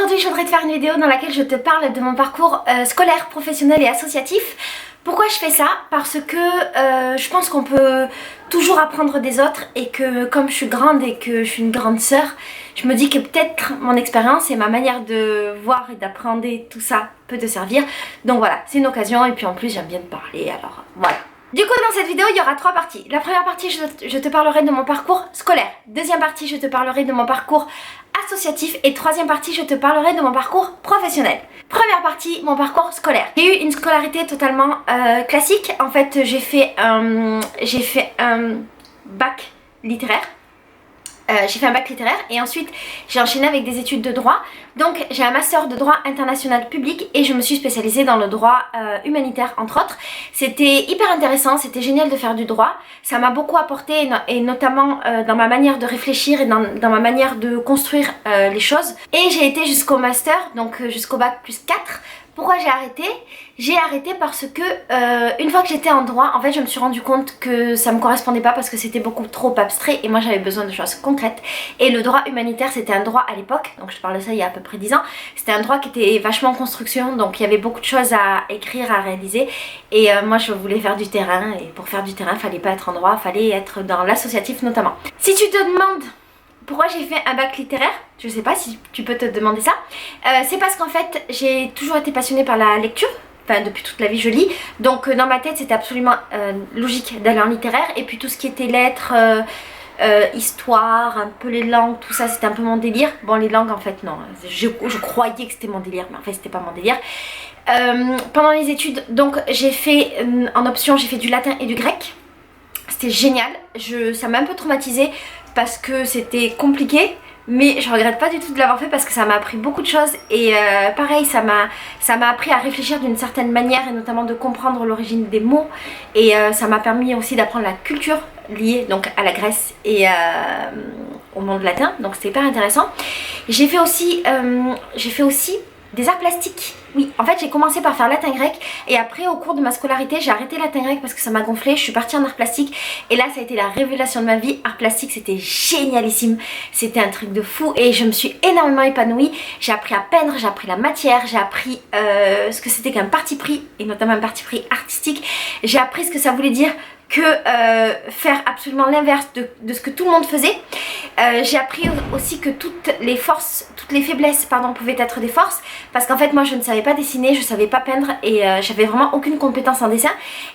Aujourd'hui, je voudrais te faire une vidéo dans laquelle je te parle de mon parcours scolaire, professionnel et associatif. Pourquoi je fais ça? Parce que je pense qu'on peut toujours apprendre des autres et que comme je suis grande et que je suis une grande sœur, je me dis que peut-être mon expérience et ma manière de voir et d'apprendre tout ça peut te servir. Donc voilà, c'est une occasion et puis en plus j'aime bien te parler, alors voilà. Du coup, dans cette vidéo, il y aura 3 parties. La première partie, je te parlerai de mon parcours scolaire. Deuxième partie, je te parlerai de mon parcours associatif. Et troisième partie, je te parlerai de mon parcours professionnel. Première partie, mon parcours scolaire. J'ai eu une scolarité totalement classique. En fait, j'ai fait un bac littéraire. J'ai fait un bac littéraire et ensuite j'ai enchaîné avec des études de droit. Donc j'ai un master de droit international public et je me suis spécialisée dans le droit humanitaire entre autres. C'était hyper intéressant, c'était génial de faire du droit. Ça m'a beaucoup apporté et notamment dans ma manière de réfléchir et dans ma manière de construire les choses. Et j'ai été jusqu'au master, donc jusqu'au bac plus 4. Pourquoi j'ai arrêté? J'ai arrêté parce que une fois que j'étais en droit, en fait je me suis rendu compte que ça me correspondait pas parce que c'était beaucoup trop abstrait et moi j'avais besoin de choses concrètes. Et le droit humanitaire c'était un droit à l'époque, donc je parle de ça il y a à peu près 10 ans, c'était un droit qui était vachement en construction, donc il y avait beaucoup de choses à écrire, à réaliser. Et moi je voulais faire du terrain et pour faire du terrain fallait pas être en droit, fallait être dans l'associatif notamment. Si tu te demandes pourquoi j'ai fait un bac littéraire, je sais pas si tu peux te demander ça, c'est parce qu'en fait j'ai toujours été passionnée par la lecture. Enfin, depuis toute la vie je lis, donc dans ma tête c'était absolument logique d'aller en littéraire. Et puis tout ce qui était lettres, histoire, un peu les langues, tout ça c'était un peu mon délire. Bon, les langues en fait non, je croyais que c'était mon délire, mais en fait c'était pas mon délire. Pendant les études, donc j'ai fait en option, j'ai fait du latin et du grec. C'était génial, ça m'a un peu traumatisée parce que c'était compliqué. Mais je regrette pas du tout de l'avoir fait parce que ça m'a appris beaucoup de choses. Et pareil, ça m'a appris à réfléchir d'une certaine manière et notamment de comprendre l'origine des mots. Et ça m'a permis aussi d'apprendre la culture liée donc à la Grèce et au monde latin. Donc c'était hyper intéressant. J'ai fait aussi des arts plastiques. Oui, en fait j'ai commencé par faire latin-grec et après au cours de ma scolarité j'ai arrêté latin-grec parce que ça m'a gonflé, je suis partie en art plastique et là ça a été la révélation de ma vie. Art plastique c'était génialissime, c'était un truc de fou et je me suis énormément épanouie. J'ai appris à peindre, j'ai appris la matière, j'ai appris ce que c'était qu'un parti pris et notamment un parti pris artistique. J'ai appris ce que ça voulait dire que faire absolument l'inverse de ce que tout le monde faisait. J'ai appris aussi que toutes les faiblesses pouvaient être des forces parce qu'en fait moi je ne savais pas dessiner, je savais pas peindre et j'avais vraiment aucune compétence en dessin.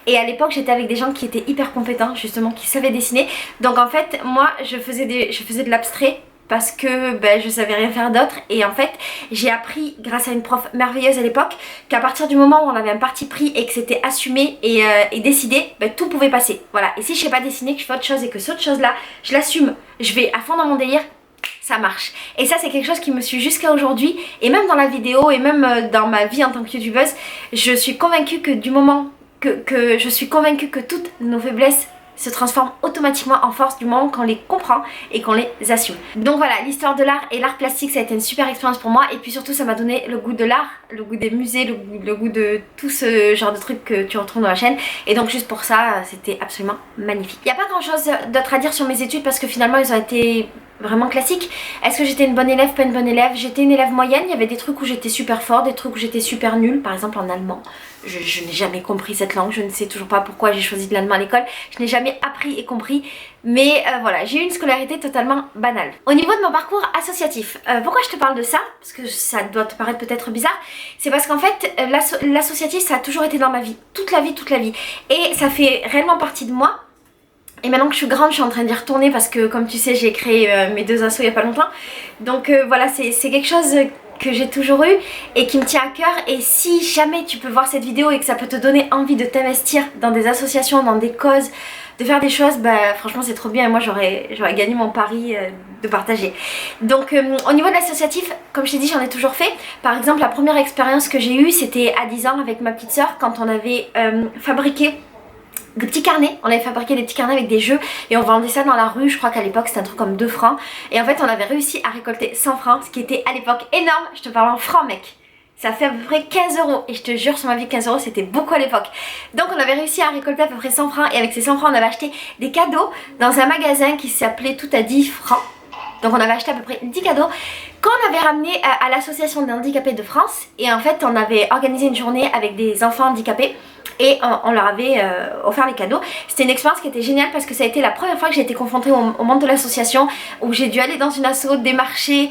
Et à l'époque j'étais avec des gens qui étaient hyper compétents justement, qui savaient dessiner. Donc en fait moi je faisais de l'abstrait parce que je savais rien faire d'autre. Et en fait j'ai appris grâce à une prof merveilleuse à l'époque qu'à partir du moment où on avait un parti pris et que c'était assumé et décidé, tout pouvait passer. Voilà, et si je sais pas dessiner, que je fais autre chose et que cette autre chose là je l'assume, je vais à fond dans mon délire, ça marche. Et ça c'est quelque chose qui me suit jusqu'à aujourd'hui. Et même dans la vidéo et même dans ma vie en tant que youtubeuse, je suis convaincue que du moment que je suis convaincue que toutes nos faiblesses se transforment automatiquement en force du moment qu'on les comprend et qu'on les assume. Donc voilà, l'histoire de l'art et l'art plastique ça a été une super expérience pour moi. Et puis surtout ça m'a donné le goût de l'art, le goût des musées, le goût de tout ce genre de trucs que tu retrouves dans la chaîne. Et donc juste pour ça c'était absolument magnifique. Il n'y a pas grand chose d'autre à dire sur mes études parce que finalement ils ont été vraiment classiques. Est-ce que j'étais une bonne élève, pas une bonne élève? J'étais une élève moyenne, il y avait des trucs où j'étais super forte, des trucs où j'étais super nulle. Par exemple en allemand, je n'ai jamais compris cette langue, je ne sais toujours pas pourquoi j'ai choisi de l'allemand à l'école, je n'ai jamais appris et compris. Mais voilà, j'ai eu une scolarité totalement banale. Au niveau de mon parcours associatif, pourquoi je te parle de ça? Parce que ça doit te paraître peut-être bizarre. C'est parce qu'en fait l'associatif ça a toujours été dans ma vie, toute la vie. Et ça fait réellement partie de moi. Et maintenant que je suis grande, je suis en train d'y retourner parce que comme tu sais j'ai créé mes 2 assos il n'y a pas longtemps. Donc voilà, c'est quelque chose que j'ai toujours eu et qui me tient à cœur. Et si jamais tu peux voir cette vidéo et que ça peut te donner envie de t'investir dans des associations, dans des causes, de faire des choses, franchement c'est trop bien et moi j'aurais gagné mon pari de partager. Donc au niveau de l'associatif, comme je t'ai dit j'en ai toujours fait. Par exemple la première expérience que j'ai eue c'était à 10 ans avec ma petite soeur quand on avait fabriqué des petits carnets, on avait fabriqué des petits carnets avec des jeux et on vendait ça dans la rue. Je crois qu'à l'époque c'était un truc comme 2 francs et en fait on avait réussi à récolter 100 francs, ce qui était à l'époque énorme. Je te parle en francs mec, ça fait à peu près 15 € et je te jure sur ma vie 15 € c'était beaucoup à l'époque. Donc on avait réussi à récolter à peu près 100 francs et avec ces 100 francs on avait acheté des cadeaux dans un magasin qui s'appelait Tout à 10 francs. Donc on avait acheté à peu près 10 cadeaux Quand on avait ramené à l'association des handicapés de France, et en fait on avait organisé une journée avec des enfants handicapés et on leur avait offert les cadeaux. C'était une expérience qui était géniale parce que ça a été la première fois que j'ai été confrontée au monde de l'association, où j'ai dû aller dans une asso, démarcher,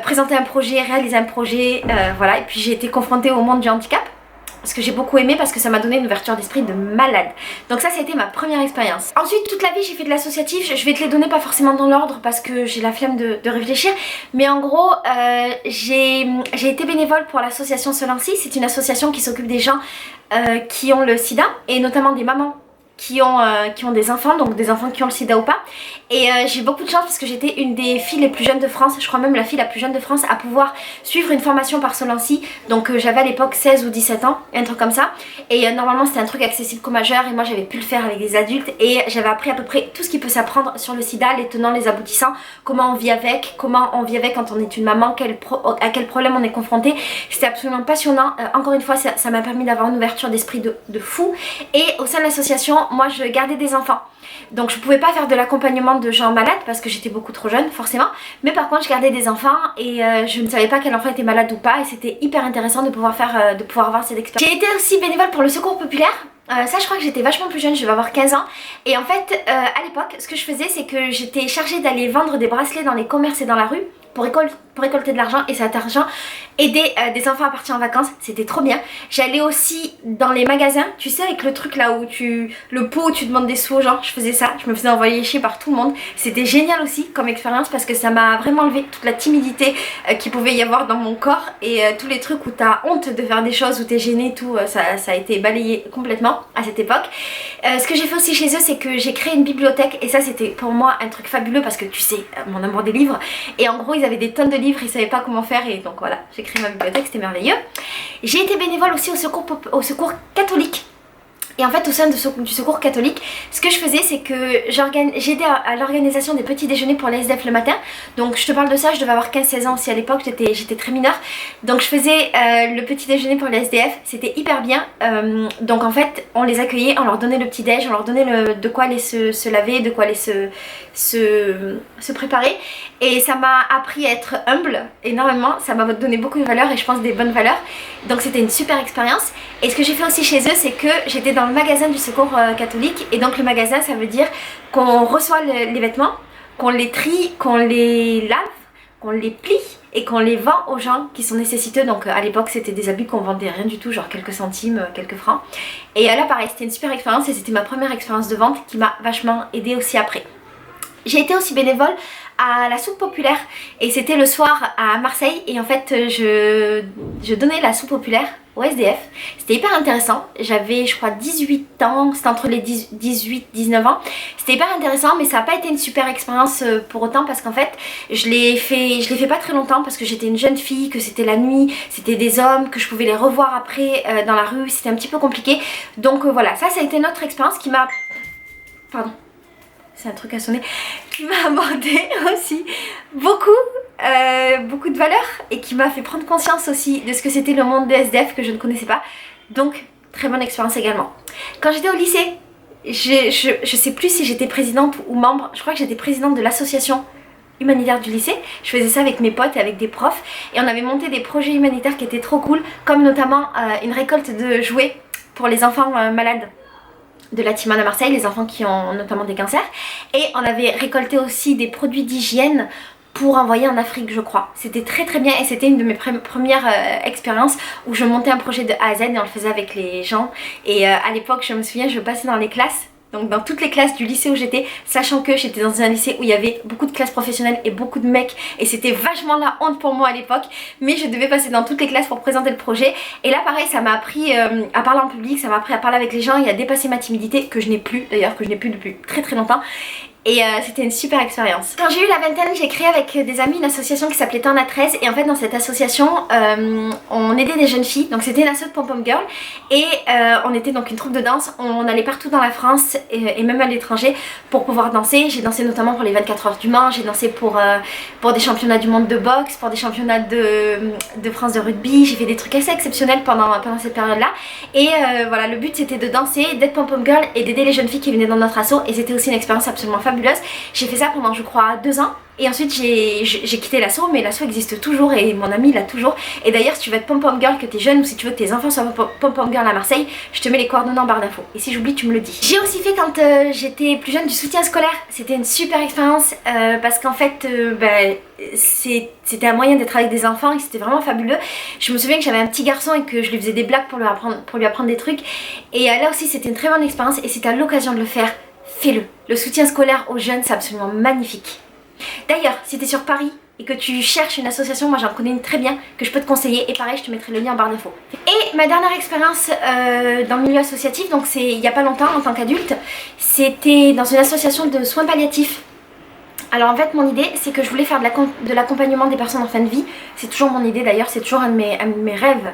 présenter un projet, réaliser un projet, voilà. Et puis j'ai été confrontée au monde du handicap, ce que j'ai beaucoup aimé parce que ça m'a donné une ouverture d'esprit de malade. Donc ça a été ma première expérience. Ensuite toute la vie j'ai fait de l'associatif, je vais te les donner pas forcément dans l'ordre parce que j'ai la flemme de réfléchir. Mais en gros j'ai été bénévole pour l'association Solancy. C'est une association qui s'occupe des gens qui ont le sida et notamment des mamans qui ont des enfants, donc des enfants qui ont le sida ou pas. Et j'ai beaucoup de chance parce que j'étais une des filles les plus jeunes de France, je crois même la fille la plus jeune de France à pouvoir suivre une formation par Solancy. Donc j'avais à l'époque 16 ou 17 ans, un truc comme ça. Et normalement c'était un truc accessible qu'aux majeurs et moi j'avais pu le faire avec des adultes. Et j'avais appris à peu près tout ce qui peut s'apprendre sur le sida, les tenants, les aboutissants, comment on vit avec quand on est une maman, à quel problème on est confronté. C'était absolument passionnant. Encore une fois ça m'a permis d'avoir une ouverture d'esprit de fou. Et au sein de l'association, moi je gardais des enfants. Donc je pouvais pas faire de l'accompagnement de gens malades parce que j'étais beaucoup trop jeune forcément. Mais par contre je gardais des enfants et je ne savais pas quel enfant était malade ou pas. Et c'était hyper intéressant de pouvoir avoir cette expérience. J'ai été aussi bénévole pour le secours populaire. Ça je crois que j'étais vachement plus jeune, je vais avoir 15 ans. Et en fait à l'époque ce que je faisais c'est que j'étais chargée d'aller vendre des bracelets dans les commerces et dans la rue pour récolter de l'argent, et cet argent aider des enfants à partir en vacances. C'était trop bien. J'allais aussi dans les magasins, tu sais, avec le truc là où le pot où tu demandes des sous aux gens. Je faisais ça, je me faisais envoyer chier par tout le monde. C'était génial aussi comme expérience parce que ça m'a vraiment enlevé toute la timidité qu'il pouvait y avoir dans mon corps et tous les trucs où t'as honte de faire des choses, où t'es gênée, tout ça a été balayé complètement à cette époque. Ce que j'ai fait aussi chez eux, c'est que j'ai créé une bibliothèque et ça c'était pour moi un truc fabuleux parce que tu sais, mon amour des livres, et en gros ils avaient des tonnes de livres, ils savaient pas comment faire et donc voilà, j'ai créé ma bibliothèque, c'était merveilleux. J'ai été bénévole aussi au secours catholique. Et en fait au sein du secours catholique, ce que je faisais c'est que j'aidais à l'organisation des petits déjeuners pour les SDF le matin. Donc je te parle de ça, je devais avoir 15-16 ans aussi à l'époque, j'étais très mineure. Donc je faisais le petit déjeuner pour les SDF, c'était hyper bien. Donc en fait on les accueillait, on leur donnait le petit déj, on leur donnait de quoi aller se laver, de quoi aller se préparer. Et ça m'a appris à être humble énormément, ça m'a donné beaucoup de valeurs et je pense des bonnes valeurs. Donc c'était une super expérience. Et ce que j'ai fait aussi chez eux, c'est que j'étais dans le magasin du secours catholique. Et donc le magasin, ça veut dire qu'on reçoit les vêtements, qu'on les trie, qu'on les lave, qu'on les plie et qu'on les vend aux gens qui sont nécessiteux. Donc à l'époque c'était des habits qu'on vendait rien du tout, genre quelques centimes, quelques francs. Et là pareil, c'était une super expérience et c'était ma première expérience de vente qui m'a vachement aidée aussi après. J'ai été aussi bénévole à la soupe populaire et c'était le soir à Marseille et en fait je donnais la soupe populaire au SDF. C'était hyper intéressant, j'avais je crois 18 ans, c'était entre les 18-19 ans. C'était hyper intéressant mais ça n'a pas été une super expérience pour autant parce qu'en fait je l'ai fait pas très longtemps parce que j'étais une jeune fille, que c'était la nuit, c'était des hommes, que je pouvais les revoir après dans la rue, c'était un petit peu compliqué. Donc voilà, ça a été notre expérience qui m'a... Pardon. C'est un truc à sonner, qui m'a apporté aussi beaucoup de valeurs et qui m'a fait prendre conscience aussi de ce que c'était le monde des SDF que je ne connaissais pas. Donc très bonne expérience également. Quand j'étais au lycée, je sais plus si j'étais présidente ou membre, je crois que j'étais présidente de l'association humanitaire du lycée. Je faisais ça avec mes potes et avec des profs et on avait monté des projets humanitaires qui étaient trop cool, comme notamment une récolte de jouets pour les enfants malades de la Timone à Marseille, les enfants qui ont notamment des cancers. Et on avait récolté aussi des produits d'hygiène pour envoyer en Afrique je crois. C'était très très bien et c'était une de mes premières expériences où je montais un projet de A à Z et on le faisait avec les gens. Et à l'époque je me souviens, je passais dans les classes, donc dans toutes les classes du lycée où j'étais, sachant que j'étais dans un lycée où il y avait beaucoup de classes professionnelles et beaucoup de mecs et c'était vachement la honte pour moi à l'époque, mais je devais passer dans toutes les classes pour présenter le projet. Et là pareil, ça m'a appris à parler en public, ça m'a appris à parler avec les gens et à dépasser ma timidité, que je n'ai plus d'ailleurs, que je n'ai plus depuis très très longtemps. Et c'était une super expérience. Quand j'ai eu la vingtaine, j'ai créé avec des amis une association qui s'appelait Turn à 13. Et en fait dans cette association, on aidait des jeunes filles. Donc c'était une asso de pom-pom girl. Et on était donc une troupe de danse. On allait partout dans la France et même à l'étranger pour pouvoir danser. J'ai dansé notamment pour les 24 heures du Mans. J'ai dansé pour des championnats du monde de boxe, pour des championnats de France de rugby. J'ai fait des trucs assez exceptionnels pendant cette période-là. Et voilà, le but c'était de danser, d'être pom-pom girl et d'aider les jeunes filles qui venaient dans notre asso. Et c'était aussi une expérience absolument fabuleuse fabuleuse. J'ai fait ça pendant je crois 2 ans. Et ensuite j'ai quitté l'asso, mais l'asso existe toujours et mon ami l'a toujours. Et d'ailleurs si tu veux être pom-pom girl, que t'es jeune, ou si tu veux que tes enfants soient pom-pom girl à Marseille, je te mets les coordonnées en barre d'infos. Et si j'oublie tu me le dis. J'ai aussi fait quand j'étais plus jeune du soutien scolaire. C'était une super expérience parce qu'en fait c'était un moyen d'être avec des enfants et c'était vraiment fabuleux. Je me souviens que j'avais un petit garçon et que je lui faisais des blagues pour lui apprendre des trucs. Et là aussi c'était une très bonne expérience et si t'as l'occasion de le faire, fais-le. Le soutien scolaire aux jeunes c'est absolument magnifique. D'ailleurs, si tu es sur Paris et que tu cherches une association, moi j'en connais une très bien que je peux te conseiller et pareil je te mettrai le lien en barre d'infos. Et ma dernière expérience dans le milieu associatif, donc c'est il n'y a pas longtemps en tant qu'adulte, c'était dans une association de soins palliatifs. Alors en fait mon idée c'est que je voulais faire de l'accompagnement des personnes en fin de vie. C'est toujours mon idée d'ailleurs, c'est toujours un de mes rêves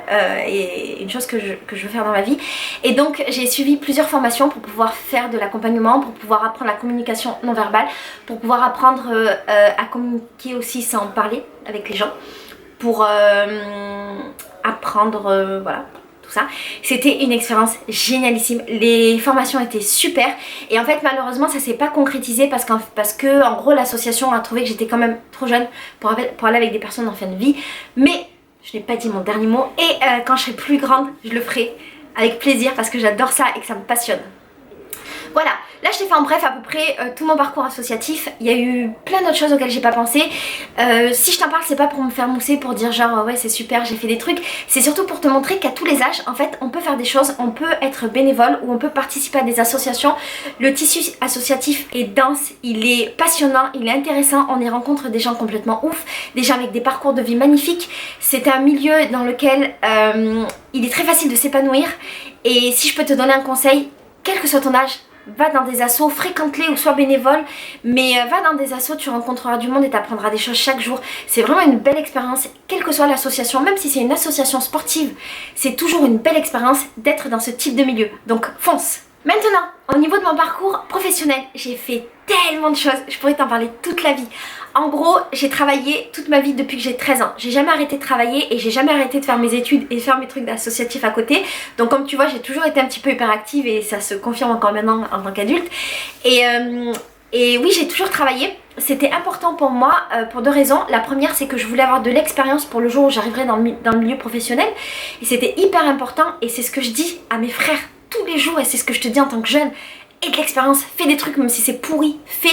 et une chose que je veux faire dans ma vie. Et donc j'ai suivi plusieurs formations pour pouvoir faire de l'accompagnement, pour pouvoir apprendre la communication non verbale, pour pouvoir apprendre à communiquer aussi sans parler avec les gens, pour apprendre voilà. Ça. C'était une expérience génialissime, les formations étaient super et en fait malheureusement ça s'est pas concrétisé parce que en gros l'association a trouvé que j'étais quand même trop jeune pour aller avec des personnes en fin de vie, mais je n'ai pas dit mon dernier mot et quand je serai plus grande je le ferai avec plaisir parce que j'adore ça et que ça me passionne. Voilà, là je t'ai fait en bref à peu près tout mon parcours associatif. Il y a eu plein d'autres choses auxquelles j'ai pas pensé. Si je t'en parle c'est pas pour me faire mousser, pour dire genre ouais c'est super j'ai fait des trucs. C'est surtout pour te montrer qu'à tous les âges en fait on peut faire des choses, on peut être bénévole ou on peut participer à des associations. Le tissu associatif est dense, il est passionnant, il est intéressant. On y rencontre des gens complètement ouf, des gens avec des parcours de vie magnifiques. C'est un milieu dans lequel il est très facile de s'épanouir. Et si je peux te donner un conseil, quel que soit ton âge, va dans des assos, fréquente-les ou sois bénévole, mais va dans des assos, tu rencontreras du monde et tu apprendras des choses chaque jour. C'est vraiment une belle expérience, quelle que soit l'association, même si c'est une association sportive, c'est toujours une belle expérience d'être dans ce type de milieu. Donc fonce! Maintenant, au niveau de mon parcours professionnel, j'ai fait tellement de choses, je pourrais t'en parler toute la vie. En gros, j'ai travaillé toute ma vie depuis que j'ai 13 ans. J'ai jamais arrêté de travailler et j'ai jamais arrêté de faire mes études et faire mes trucs d'associatif à côté. Donc comme tu vois, j'ai toujours été un petit peu hyperactive et ça se confirme encore maintenant en tant qu'adulte. Et oui, j'ai toujours travaillé. C'était important pour moi pour 2 raisons. La première, c'est que je voulais avoir de l'expérience pour le jour où j'arriverai dans le milieu professionnel. Et c'était hyper important et c'est ce que je dis à mes frères tous les jours et c'est ce que je te dis en tant que jeune. Et de l'expérience, fais des trucs même si c'est pourri, fais.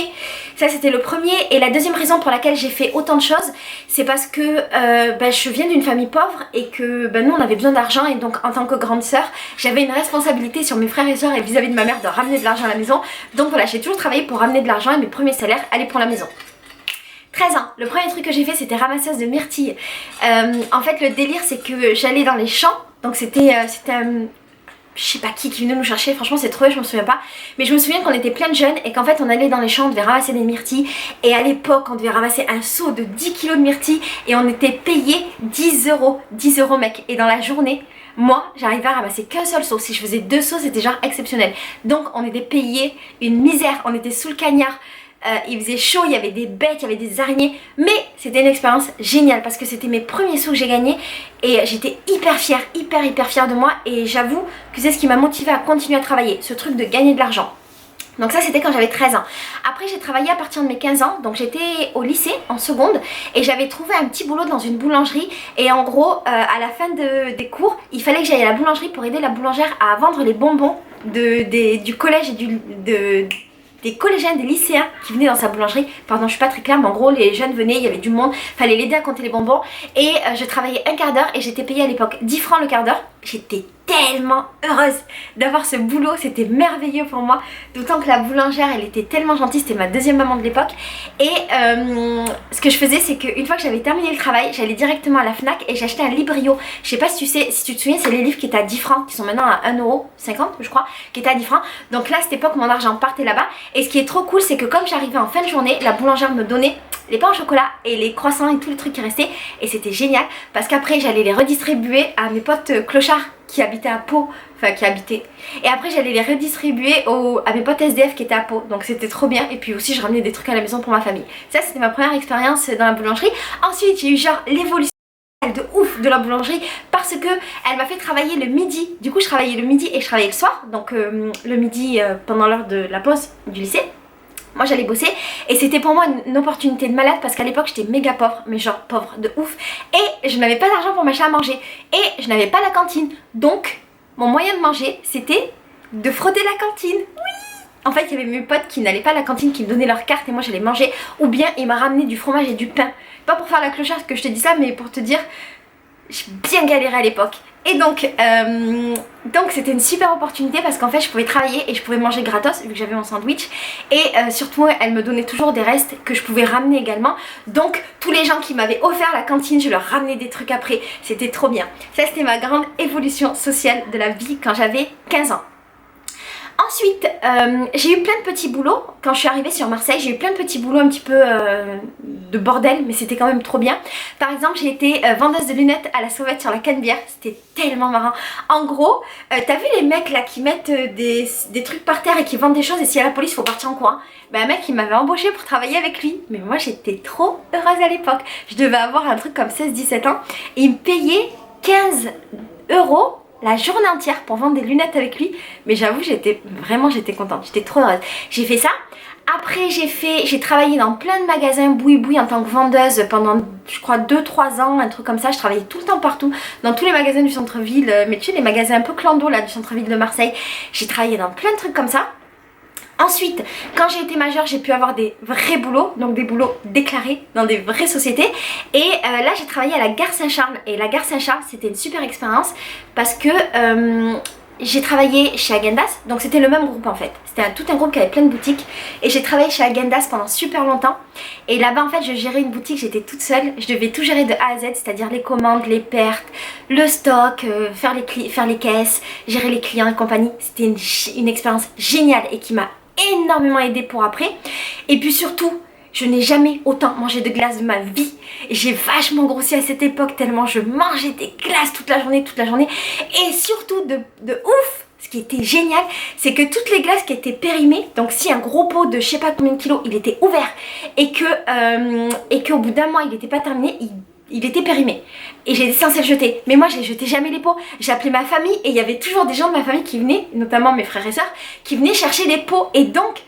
Ça c'était le premier. Et la deuxième raison pour laquelle j'ai fait autant de choses, c'est parce que je viens d'une famille pauvre et que nous on avait besoin d'argent et donc en tant que grande sœur, j'avais une responsabilité sur mes frères et sœurs et vis-à-vis de ma mère de ramener de l'argent à la maison. Donc voilà, j'ai toujours travaillé pour ramener de l'argent et mes premiers salaires allaient pour la maison. 13 ans, le premier truc que j'ai fait c'était ramasseuse de myrtilles. En fait le délire c'est que j'allais dans les champs, donc c'était un... Je sais pas qui venait nous chercher, franchement c'est trop, je me souviens pas. Mais je me souviens qu'on était plein de jeunes et qu'en fait on allait dans les champs, on devait ramasser des myrtilles. Et à l'époque on devait ramasser un seau de 10 kilos de myrtilles et on était payé 10 euros. 10 euros mec. Et dans la journée, moi j'arrivais à ramasser qu'un seul seau. Si je faisais 2 seaux c'était genre exceptionnel. Donc on était payé une misère, on était sous le cagnard. Il faisait chaud, il y avait des bêtes, il y avait des araignées, mais c'était une expérience géniale parce que c'était mes premiers sous que j'ai gagnés et j'étais hyper fière, hyper fière de moi et j'avoue que c'est ce qui m'a motivée à continuer à travailler, ce truc de gagner de l'argent. Donc ça c'était quand j'avais 13 ans. Après j'ai travaillé à partir de mes 15 ans, donc j'étais au lycée en seconde et j'avais trouvé un petit boulot dans une boulangerie et en gros à la fin des cours il fallait que j'aille à la boulangerie pour aider la boulangère à vendre les bonbons du collège et des collégiens, des lycéens qui venaient dans sa boulangerie. Pardon, je suis pas très claire, mais en gros, les jeunes venaient, il y avait du monde, fallait l'aider à compter les bonbons. Et je travaillais un quart d'heure et j'étais payée à l'époque 10 francs le quart d'heure. J'étais tellement heureuse d'avoir ce boulot, c'était merveilleux pour moi. D'autant que la boulangère, elle était tellement gentille, c'était ma deuxième maman de l'époque. Et ce que je faisais, c'est qu'une fois que j'avais terminé le travail, j'allais directement à la Fnac et j'achetais un Librio. Je sais pas si tu te souviens, c'est les livres qui étaient à 10 francs, qui sont maintenant à 1,50 € je crois, qui étaient à 10 francs. Donc là, à cette époque, mon argent partait là-bas. Et ce qui est trop cool, c'est que comme j'arrivais en fin de journée, la boulangère me donnait les pains au chocolat et les croissants et tous les trucs qui restaient. Et c'était génial parce qu'après, j'allais les redistribuer à mes potes clochards qui habitaient à Pau, enfin qui habitaient. Et après j'allais les redistribuer à mes potes SDF qui étaient à Pau, donc c'était trop bien. Et puis aussi je ramenais des trucs à la maison pour ma famille. Ça c'était ma première expérience dans la boulangerie. Ensuite j'ai eu genre l'évolution de ouf de la boulangerie parce que elle m'a fait travailler le midi. Du coup je travaillais le midi et je travaillais le soir, donc le midi pendant l'heure de la pause du lycée. Moi j'allais bosser et c'était pour moi une opportunité de malade parce qu'à l'époque j'étais méga pauvre, mais genre pauvre de ouf, et je n'avais pas d'argent pour m'acheter à manger et je n'avais pas la cantine. Donc mon moyen de manger c'était de frauder la cantine. Oui. En fait il y avait mes potes qui n'allaient pas à la cantine, qui me donnaient leur carte et moi j'allais manger, ou bien ils m'ont ramené du fromage et du pain. Pas pour faire la clocharde que je te dis ça, mais pour te dire j'ai bien galéré à l'époque. Et donc c'était une super opportunité parce qu'en fait je pouvais travailler et je pouvais manger gratos vu que j'avais mon sandwich. Et surtout elle me donnait toujours des restes que je pouvais ramener également. Donc tous les gens qui m'avaient offert la cantine, je leur ramenais des trucs après. C'était trop bien. Ça c'était ma grande évolution sociale de la vie quand j'avais 15 ans. Ensuite, j'ai eu plein de petits boulots. Quand je suis arrivée sur Marseille, j'ai eu plein de petits boulots un petit peu de bordel, mais c'était quand même trop bien. Par exemple, j'ai été vendeuse de lunettes à la sauvette sur la Canebière. C'était tellement marrant. En gros, t'as vu les mecs là qui mettent des trucs par terre et qui vendent des choses, et s'il y a la police, faut partir en courant. Ben, un mec il m'avait embauché pour travailler avec lui. Mais moi j'étais trop heureuse à l'époque. Je devais avoir un truc comme 16-17 ans. Et il me payait 15 € la journée entière pour vendre des lunettes avec lui. Mais j'avoue j'étais contente, j'étais trop heureuse. J'ai fait ça. Après j'ai travaillé dans plein de magasins boui-boui en tant que vendeuse pendant je crois 2-3 ans, un truc comme ça. Je travaillais tout le temps partout, dans tous les magasins du centre-ville, mais tu sais les magasins un peu clando là du centre-ville de Marseille. J'ai travaillé dans plein de trucs comme ça. Ensuite, quand j'ai été majeure, j'ai pu avoir des vrais boulots, donc des boulots déclarés dans des vraies sociétés. Et là, j'ai travaillé à la Gare Saint-Charles. Et la Gare Saint-Charles, c'était une super expérience parce que j'ai travaillé chez Häagen-Dazs. Donc c'était le même groupe en fait. C'était tout un groupe qui avait plein de boutiques. Et j'ai travaillé chez Häagen-Dazs pendant super longtemps. Et là-bas, en fait, je gérais une boutique, j'étais toute seule. Je devais tout gérer de A à Z, c'est-à-dire les commandes, les pertes, le stock, faire les caisses, gérer les clients et compagnie. C'était une expérience géniale et qui m'a énormément aidé pour après. Et puis surtout, je n'ai jamais autant mangé de glace de ma vie. Et j'ai vachement grossi à cette époque tellement je mangeais des glaces toute la journée. Et surtout de ouf, ce qui était génial, c'est que toutes les glaces qui étaient périmées, donc si un gros pot de je sais pas combien de kilos, il était ouvert et qu'au bout d'un mois il n'était pas terminé, il était périmé et j'étais censée le jeter, mais moi je les jetais jamais les pots. J'appelais ma famille et il y avait toujours des gens de ma famille qui venaient, notamment mes frères et sœurs, qui venaient chercher les pots. Et donc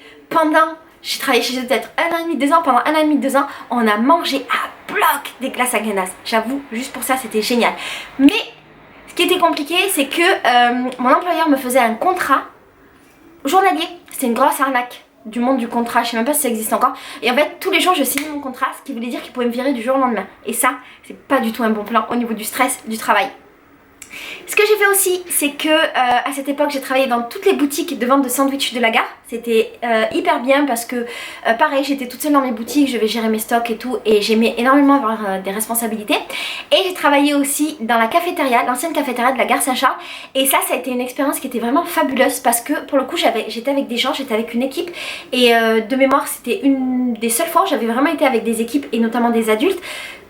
j'ai travaillé chez eux peut-être 1 an et demi, 2 ans. Pendant 1 an et demi, 2 ans, on a mangé à bloc des glaces à Häagen-Dazs. J'avoue, juste pour ça c'était génial. Mais ce qui était compliqué, c'est que mon employeur me faisait un contrat journalier. C'était une grosse arnaque du monde du contrat, je sais même pas si ça existe encore. Et en fait tous les jours je signais mon contrat, ce qui voulait dire qu'il pouvait me virer du jour au lendemain. Et ça c'est pas du tout un bon plan au niveau du stress du travail. Ce que j'ai fait aussi, c'est que à cette époque j'ai travaillé dans toutes les boutiques de vente de sandwichs de la gare. C'était hyper bien parce que pareil, j'étais toute seule dans mes boutiques, je devais gérer mes stocks et tout, et j'aimais énormément avoir des responsabilités. Et j'ai travaillé aussi dans la cafétéria, l'ancienne cafétéria de la gare Saint-Charles. Et ça a été une expérience qui était vraiment fabuleuse parce que pour le coup j'étais avec des gens, j'étais avec une équipe. Et de mémoire c'était une des seules fois où j'avais vraiment été avec des équipes et notamment des adultes.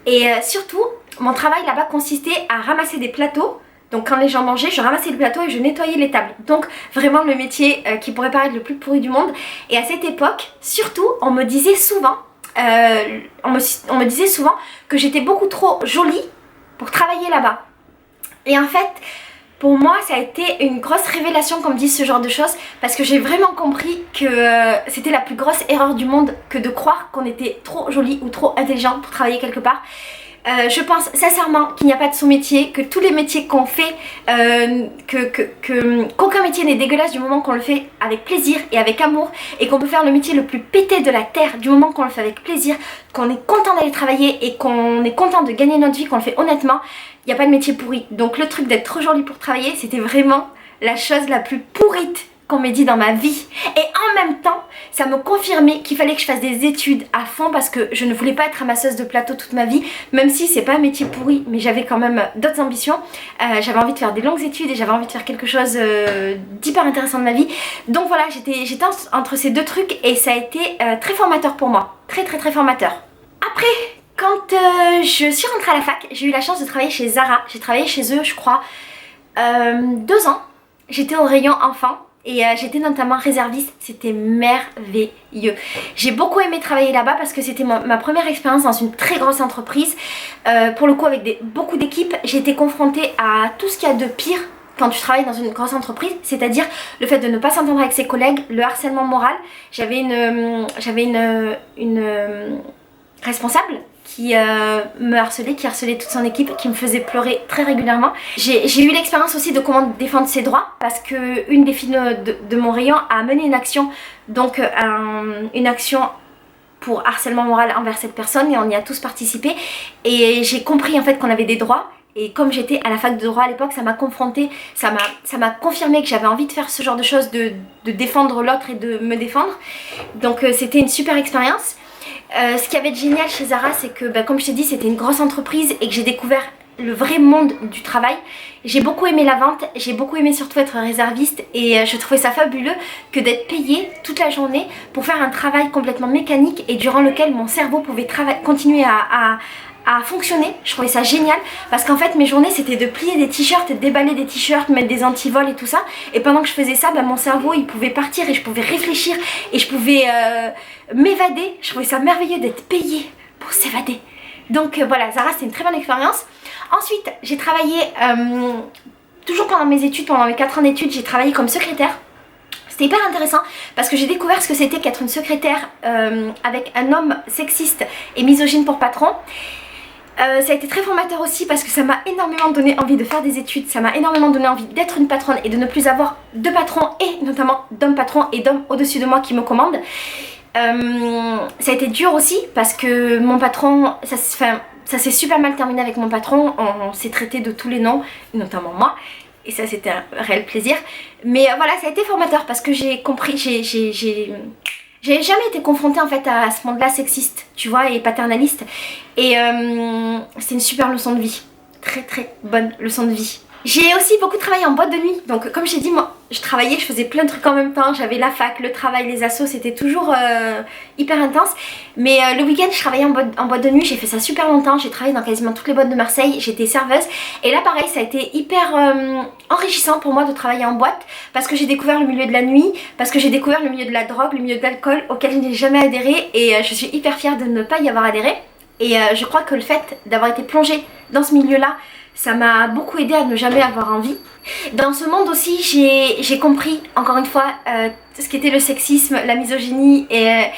Et surtout mon travail là-bas consistait à ramasser des plateaux. Donc quand les gens mangeaient, je ramassais le plateau et je nettoyais les tables. Donc vraiment le métier qui pourrait paraître le plus pourri du monde. Et à cette époque, surtout, on me disait souvent que j'étais beaucoup trop jolie pour travailler là-bas. Et en fait, pour moi, ça a été une grosse révélation qu'on me dise ce genre de choses, parce que j'ai vraiment compris que c'était la plus grosse erreur du monde que de croire qu'on était trop jolie ou trop intelligente pour travailler quelque part. Je pense sincèrement qu'il n'y a pas de sous-métier, que tous les métiers qu'on fait, qu'aucun métier n'est dégueulasse du moment qu'on le fait avec plaisir et avec amour, et qu'on peut faire le métier le plus pété de la terre du moment qu'on le fait avec plaisir, qu'on est content d'aller travailler et qu'on est content de gagner notre vie, qu'on le fait honnêtement. Il n'y a pas de métier pourri. Donc le truc d'être trop jolie pour travailler, c'était vraiment la chose la plus pourrite qu'on m'ait dit dans ma vie. Et en même temps, ça me confirmait qu'il fallait que je fasse des études à fond, parce que je ne voulais pas être ramasseuse de plateau toute ma vie, même si c'est pas un métier pourri, mais j'avais quand même d'autres ambitions. J'avais envie de faire des longues études et j'avais envie de faire quelque chose d'hyper intéressant de ma vie. Donc voilà, j'étais entre ces deux trucs et ça a été très formateur pour moi. Très formateur. Après, quand je suis rentrée à la fac, j'ai eu la chance de travailler chez Zara. J'ai travaillé chez eux, je crois, 2 ans. J'étais au rayon enfant. Et j'étais notamment réserviste, c'était merveilleux. J'ai beaucoup aimé travailler là-bas parce que c'était ma première expérience dans une très grosse entreprise. Pour le coup avec beaucoup d'équipes, j'ai été confrontée à tout ce qu'il y a de pire quand tu travailles dans une grosse entreprise, c'est-à-dire le fait de ne pas s'entendre avec ses collègues, le harcèlement moral. J'avais une responsable qui me harcelait, qui harcelait toute son équipe, qui me faisait pleurer très régulièrement. J'ai eu l'expérience aussi de comment défendre ses droits, parce que une des filles de mon rayon a mené une action, donc une action pour harcèlement moral envers cette personne, et on y a tous participé, et j'ai compris en fait qu'on avait des droits. Et comme j'étais à la fac de droit à l'époque, ça m'a confrontée, ça m'a confirmé que j'avais envie de faire ce genre de choses, de défendre l'autre et de me défendre. Donc c'était une super expérience. Ce qui avait de génial chez Zara, c'est que comme je t'ai dit, c'était une grosse entreprise et que j'ai découvert le vrai monde du travail. J'ai beaucoup aimé la vente, j'ai beaucoup aimé surtout être réserviste, et je trouvais ça fabuleux que d'être payée toute la journée pour faire un travail complètement mécanique et durant lequel mon cerveau pouvait continuer à fonctionner. Je trouvais ça génial parce qu'en fait mes journées c'était de plier des t-shirts, de déballer des t-shirts, mettre des antivols et tout ça, et pendant que je faisais ça, mon cerveau il pouvait partir et je pouvais réfléchir et je pouvais m'évader. Je trouvais ça merveilleux d'être payée pour s'évader. Donc voilà, Zara c'était une très bonne expérience. Ensuite j'ai travaillé toujours pendant mes études, pendant mes 4 ans d'études, j'ai travaillé comme secrétaire. C'était hyper intéressant parce que j'ai découvert ce que c'était qu'être une secrétaire avec un homme sexiste et misogyne pour patron. Ça a été très formateur aussi parce que ça m'a énormément donné envie de faire des études, ça m'a énormément donné envie d'être une patronne et de ne plus avoir de patrons, et notamment d'hommes patrons et d'hommes au-dessus de moi qui me commandent. Ça a été dur aussi parce que mon patron, ça s'est super mal terminé avec mon patron, on s'est traité de tous les noms, notamment moi. Et ça c'était un réel plaisir. Mais voilà, ça a été formateur parce que j'ai compris, j'avais jamais été confrontée en fait à ce monde-là sexiste, tu vois, et paternaliste. Et c'est une super leçon de vie. Très très bonne leçon de vie. J'ai aussi beaucoup travaillé en boîte de nuit. Donc comme je t'ai dit, moi je travaillais, je faisais plein de trucs en même temps. J'avais la fac, le travail, les assos, c'était toujours hyper intense. Mais le week-end je travaillais en boîte de nuit, j'ai fait ça super longtemps. J'ai travaillé dans quasiment toutes les boîtes de Marseille, j'étais serveuse. Et là pareil, ça a été hyper enrichissant pour moi de travailler en boîte, parce que j'ai découvert le milieu de la nuit, parce que j'ai découvert le milieu de la drogue, le milieu de l'alcool auquel je n'ai jamais adhéré. Et je suis hyper fière de ne pas y avoir adhéré. Et je crois que le fait d'avoir été plongée dans ce milieu-là, ça m'a beaucoup aidé à ne jamais avoir envie. Dans ce monde aussi, j'ai compris, encore une fois, ce qu'était le sexisme, la misogynie et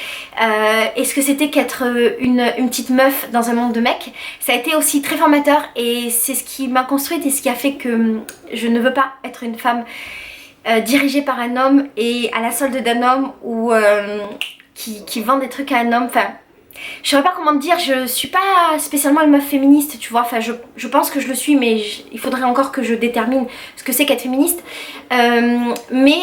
ce que c'était qu'être une petite meuf dans un monde de mecs. Ça a été aussi très formateur et c'est ce qui m'a construite et ce qui a fait que je ne veux pas être une femme dirigée par un homme et à la solde d'un homme, ou qui vend des trucs à un homme. Enfin, je saurais pas comment te dire, je suis pas spécialement une meuf féministe, tu vois, enfin je pense que je le suis, mais il faudrait encore que je détermine ce que c'est qu'être féministe. Mais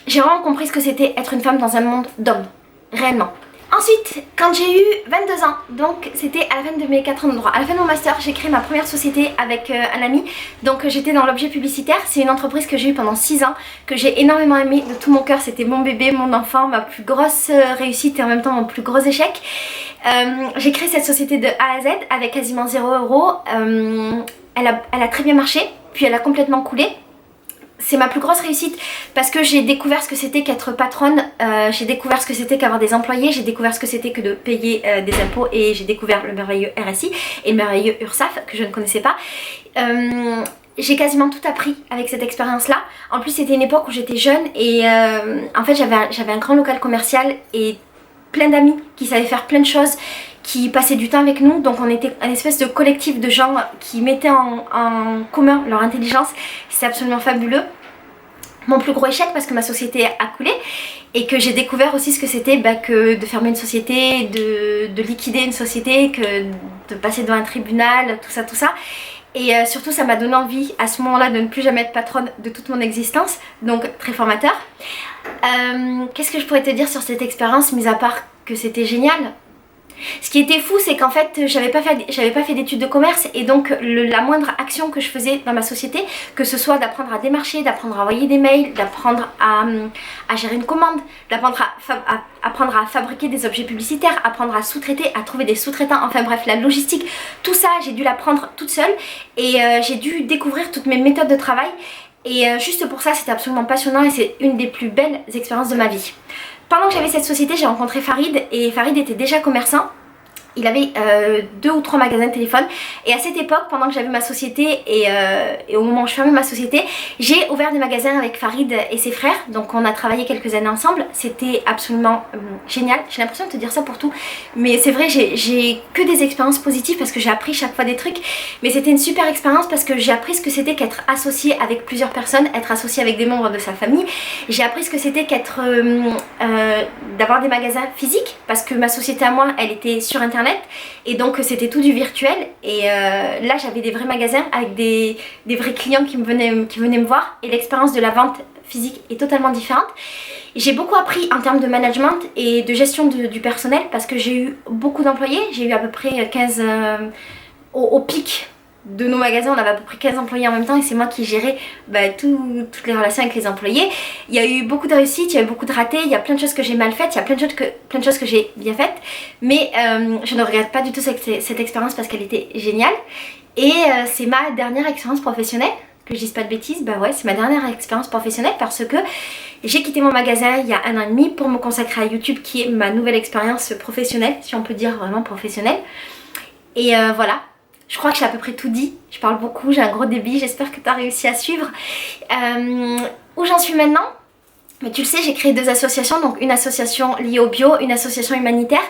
j'ai vraiment compris ce que c'était être une femme dans un monde d'hommes, réellement. Ensuite, quand j'ai eu 22 ans, donc c'était à la fin de mes 4 ans de droit, à la fin de mon master, j'ai créé ma première société avec un ami. Donc j'étais dans l'objet publicitaire, c'est une entreprise que j'ai eue pendant 6 ans, que j'ai énormément aimée de tout mon cœur. C'était mon bébé, mon enfant, ma plus grosse réussite et en même temps mon plus gros échec. J'ai créé cette société de A à Z avec quasiment 0 €. Elle a très bien marché, puis elle a complètement coulé. C'est ma plus grosse réussite parce que j'ai découvert ce que c'était qu'être patronne, j'ai découvert ce que c'était qu'avoir des employés, j'ai découvert ce que c'était que de payer des impôts, et j'ai découvert le merveilleux RSI et le merveilleux URSSAF que je ne connaissais pas. J'ai quasiment tout appris avec cette expérience-là. En plus c'était une époque où j'étais jeune et en fait j'avais un grand local commercial et plein d'amis qui savaient faire plein de choses, qui passaient du temps avec nous. Donc on était une espèce de collectif de gens qui mettaient en commun leur intelligence. C'est absolument fabuleux. Mon plus gros échec, parce que ma société a coulé et que j'ai découvert aussi ce que c'était que de fermer une société, de liquider une société, que de passer devant un tribunal, tout ça. Et surtout ça m'a donné envie à ce moment-là de ne plus jamais être patronne de toute mon existence. Donc très formateur. Qu'est-ce que je pourrais te dire sur cette expérience, mis à part que c'était génial? Ce qui était fou, c'est qu'en fait j'avais pas fait d'études de commerce, et donc la moindre action que je faisais dans ma société, que ce soit d'apprendre à démarcher, d'apprendre à envoyer des mails, d'apprendre à gérer une commande, d'apprendre apprendre à fabriquer des objets publicitaires, apprendre à sous-traiter, à trouver des sous-traitants, enfin bref, la logistique, tout ça j'ai dû l'apprendre toute seule, et j'ai dû découvrir toutes mes méthodes de travail. Et juste pour ça c'était absolument passionnant, et c'est une des plus belles expériences de ma vie. Pendant que j'avais cette société, j'ai rencontré Farid, et Farid était déjà commerçant. Il avait 2 ou 3 magasins de téléphone et à cette époque, pendant que j'avais ma société et au moment où je fermais ma société, j'ai ouvert des magasins avec Farid et ses frères. Donc on a travaillé quelques années ensemble, c'était absolument génial. J'ai l'impression de te dire ça pour tout, mais c'est vrai, j'ai que des expériences positives parce que j'ai appris chaque fois des trucs. Mais c'était une super expérience parce que j'ai appris ce que c'était qu'être associé avec plusieurs personnes, être associé avec des membres de sa famille. J'ai appris ce que c'était qu'être d'avoir des magasins physiques parce que ma société à moi, elle était sur internet. Et donc c'était tout du virtuel et là j'avais des vrais magasins avec des vrais clients qui venaient me voir et l'expérience de la vente physique est totalement différente. J'ai beaucoup appris en termes de management et de gestion du personnel parce que j'ai eu beaucoup d'employés, j'ai eu à peu près 15 au pic de nos magasins, on avait à peu près 15 employés en même temps et c'est moi qui gérais toutes les relations avec les employés. Il y a eu beaucoup de réussites, il y a eu beaucoup de ratés, il y a plein de choses que j'ai mal faites, il y a plein de choses que j'ai bien faites, mais je ne regrette pas du tout cette expérience parce qu'elle était géniale et c'est ma dernière expérience professionnelle, que je dise pas de bêtises, bah ouais, c'est ma dernière expérience professionnelle parce que j'ai quitté mon magasin il y a 1 an et demi pour me consacrer à YouTube qui est ma nouvelle expérience professionnelle, si on peut dire vraiment professionnelle. Et voilà. Je crois que j'ai à peu près tout dit, je parle beaucoup, j'ai un gros débit, j'espère que tu as réussi à suivre. Où j'en suis maintenant? Mais tu le sais, j'ai créé 2 associations, donc une association liée au bio, une association humanitaire.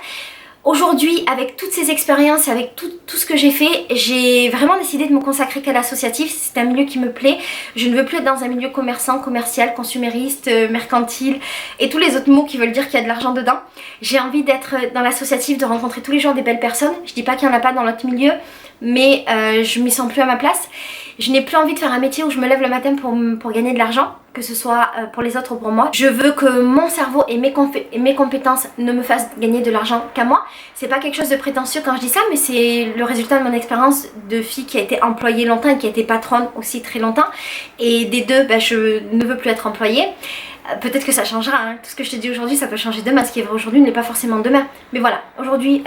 Aujourd'hui, avec toutes ces expériences, avec tout ce que j'ai fait, j'ai vraiment décidé de me consacrer qu'à l'associatif. C'est un milieu qui me plaît. Je ne veux plus être dans un milieu commerçant, commercial, consumériste, mercantile et tous les autres mots qui veulent dire qu'il y a de l'argent dedans. J'ai envie d'être dans l'associatif, de rencontrer tous les jours des belles personnes. Je dis pas qu'il n'y en a pas dans notre milieu, mais je m'y sens plus à ma place. Je n'ai plus envie de faire un métier où je me lève le matin pour gagner de l'argent, que ce soit pour les autres ou pour moi. Je veux que mon cerveau et mes compétences ne me fassent gagner de l'argent qu'à moi. C'est pas quelque chose de prétentieux quand je dis ça, mais c'est le résultat de mon expérience de fille qui a été employée longtemps et qui a été patronne aussi très longtemps. Et des deux, je ne veux plus être employée. Peut-être que ça changera, hein. Tout ce que je te dis aujourd'hui ça peut changer demain, ce qui est vrai aujourd'hui n'est pas forcément demain. Mais voilà, aujourd'hui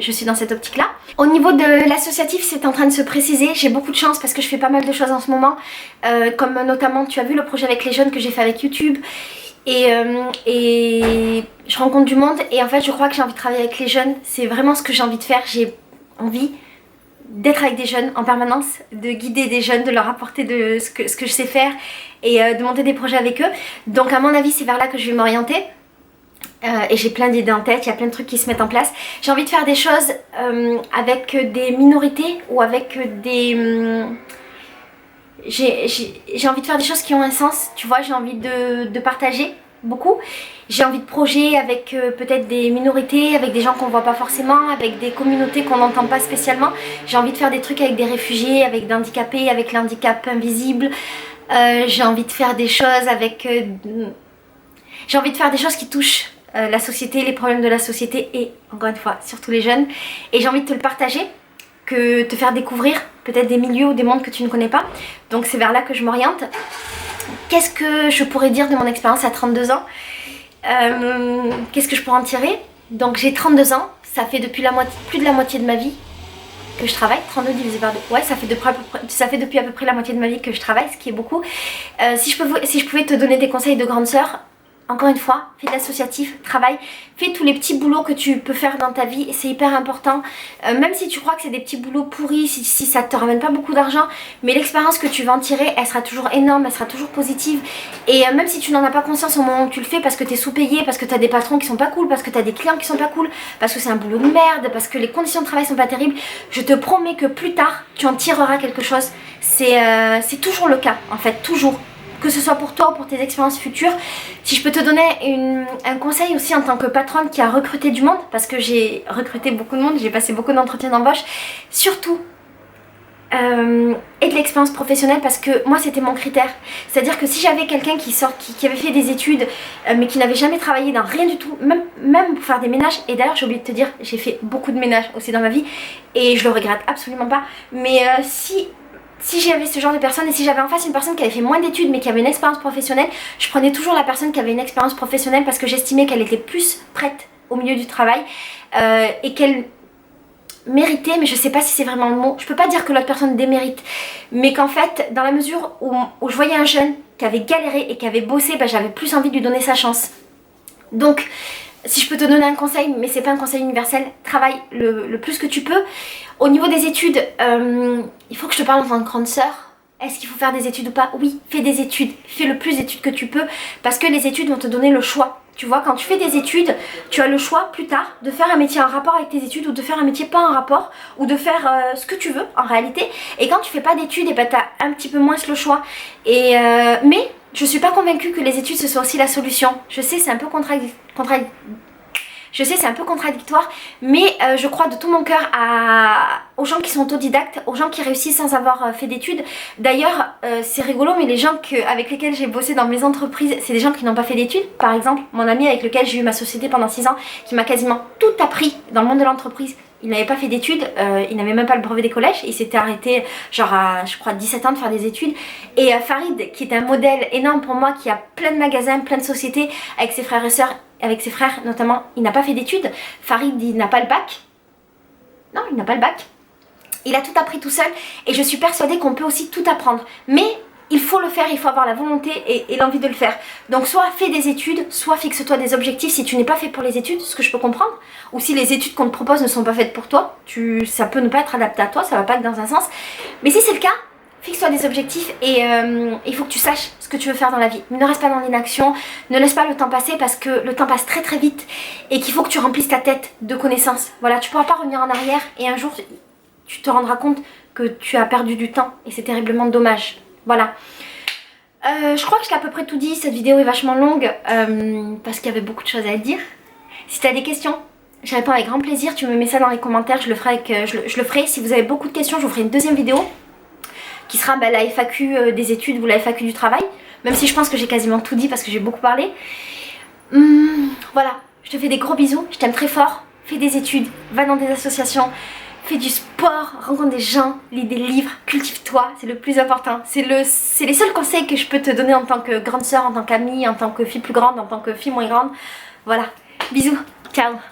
je suis dans cette optique là. Au niveau de l'associatif c'est en train de se préciser, j'ai beaucoup de chance parce que je fais pas mal de choses en ce moment. Comme notamment tu as vu le projet avec les jeunes que j'ai fait avec YouTube. Et je rencontre du monde et en fait je crois que j'ai envie de travailler avec les jeunes. C'est vraiment ce que j'ai envie de faire, j'ai envie d'être avec des jeunes en permanence, de guider des jeunes, de leur apporter ce que je sais faire et de monter des projets avec eux. Donc à mon avis c'est vers là que je vais m'orienter. Et j'ai plein d'idées en tête, il y a plein de trucs qui se mettent en place. J'ai envie de faire des choses avec des minorités ou avec des... j'ai envie de faire des choses qui ont un sens, tu vois, j'ai envie de partager beaucoup. J'ai envie de projets avec peut-être des minorités, avec des gens qu'on voit pas forcément, avec des communautés qu'on n'entend pas spécialement. J'ai envie de faire des trucs avec des réfugiés, avec des handicapés, avec l'handicap invisible. J'ai envie de faire des choses avec... j'ai envie de faire des choses qui touchent la société, les problèmes de la société et, encore une fois, surtout les jeunes. Et j'ai envie de te le partager, que te faire découvrir peut-être des milieux ou des mondes que tu ne connais pas. Donc c'est vers là que je m'oriente. Qu'est-ce que je pourrais dire de mon expérience à 32 ans? Qu'est-ce que je pourrais en tirer? Donc j'ai 32 ans, ça fait depuis plus de la moitié de ma vie que je travaille. 32 divisé par 2, ouais, ça fait depuis à peu près la moitié de ma vie que je travaille, ce qui est beaucoup. Si je pouvais te donner des conseils de grande sœur, encore une fois, fais de l'associatif, travaille, fais tous les petits boulots que tu peux faire dans ta vie, c'est hyper important. Même si tu crois que c'est des petits boulots pourris, si ça ne te ramène pas beaucoup d'argent, mais l'expérience que tu vas en tirer, elle sera toujours énorme, elle sera toujours positive. Et même si tu n'en as pas conscience au moment où tu le fais, parce que tu es sous-payé, parce que tu as des patrons qui sont pas cool, parce que tu as des clients qui sont pas cool, parce que c'est un boulot de merde, parce que les conditions de travail sont pas terribles, je te promets que plus tard, tu en tireras quelque chose. C'est toujours le cas, en fait, toujours. Que ce soit pour toi ou pour tes expériences futures. Si je peux te donner un conseil aussi en tant que patronne qui a recruté du monde, parce que j'ai recruté beaucoup de monde, j'ai passé beaucoup d'entretiens d'embauche, surtout et de l'expérience professionnelle, parce que moi c'était mon critère. C'est-à-dire que si j'avais quelqu'un qui avait fait des études mais qui n'avait jamais travaillé dans rien du tout, même pour faire des ménages, et d'ailleurs j'ai oublié de te dire, j'ai fait beaucoup de ménages aussi dans ma vie et je le regrette absolument pas, mais si j'avais ce genre de personne et si j'avais en face une personne qui avait fait moins d'études mais qui avait une expérience professionnelle, je prenais toujours la personne qui avait une expérience professionnelle parce que j'estimais qu'elle était plus prête au milieu du travail et qu'elle méritait, mais je sais pas si c'est vraiment le mot, je peux pas dire que l'autre personne démérite, mais qu'en fait dans la mesure où je voyais un jeune qui avait galéré et qui avait bossé, j'avais plus envie de lui donner sa chance. Donc Si je peux te donner un conseil, mais c'est pas un conseil universel, travaille le plus que tu peux. Au niveau des études, il faut que je te parle en tant que grande sœur. Est-ce qu'il faut faire des études ou pas? Oui, fais des études. Fais le plus d'études que tu peux parce que les études vont te donner le choix. Tu vois, quand tu fais des études, tu as le choix plus tard de faire un métier en rapport avec tes études ou de faire un métier pas en rapport ou de faire ce que tu veux en réalité. Et quand tu fais pas d'études, et ben t'as un petit peu moins le choix. Mais je suis pas convaincue que les études ce soit aussi la solution. Je sais, c'est un peu je sais, c'est un peu contradictoire, mais je crois de tout mon cœur aux gens qui sont autodidactes, aux gens qui réussissent sans avoir fait d'études. D'ailleurs, c'est rigolo, mais les gens avec lesquels j'ai bossé dans mes entreprises, c'est des gens qui n'ont pas fait d'études. Par exemple, mon ami avec lequel j'ai eu ma société pendant 6 ans, qui m'a quasiment tout appris dans le monde de l'entreprise. Il n'avait pas fait d'études, il n'avait même pas le brevet des collèges, il s'était arrêté genre à, je crois, 17 ans de faire des études. Et Farid, qui est un modèle énorme pour moi, qui a plein de magasins, plein de sociétés, avec ses frères et sœurs, avec ses frères notamment, il n'a pas fait d'études. Farid, il n'a pas le bac. Non, il n'a pas le bac. Il a tout appris tout seul et je suis persuadée qu'on peut aussi tout apprendre. Mais il faut le faire, il faut avoir la volonté et l'envie de le faire. Donc soit fais des études, soit fixe-toi des objectifs si tu n'es pas fait pour les études, ce que je peux comprendre. Ou si les études qu'on te propose ne sont pas faites pour toi, ça peut ne pas être adapté à toi, ça va pas être dans un sens. Mais si c'est le cas, fixe-toi des objectifs et il faut que tu saches ce que tu veux faire dans la vie. Ne reste pas dans l'inaction, ne laisse pas le temps passer parce que le temps passe très très vite et qu'il faut que tu remplisses ta tête de connaissances. Voilà, tu pourras pas revenir en arrière et un jour tu te rendras compte que tu as perdu du temps et c'est terriblement dommage. Voilà. Je crois que je t'ai à peu près tout dit, cette vidéo est vachement longue parce qu'il y avait beaucoup de choses à dire. Si tu as des questions, je réponds avec grand plaisir, tu me mets ça dans les commentaires, je le ferai. Si vous avez beaucoup de questions, je vous ferai une deuxième vidéo qui sera la FAQ des études ou la FAQ du travail, même si je pense que j'ai quasiment tout dit parce que j'ai beaucoup parlé. Voilà, je te fais des gros bisous, je t'aime très fort, fais des études, va dans des associations, fais du sport, rencontre des gens, lis des livres, cultive-toi, c'est le plus important. C'est les seuls conseils que je peux te donner en tant que grande sœur, en tant qu'amie, en tant que fille plus grande, en tant que fille moins grande. Voilà, bisous, ciao.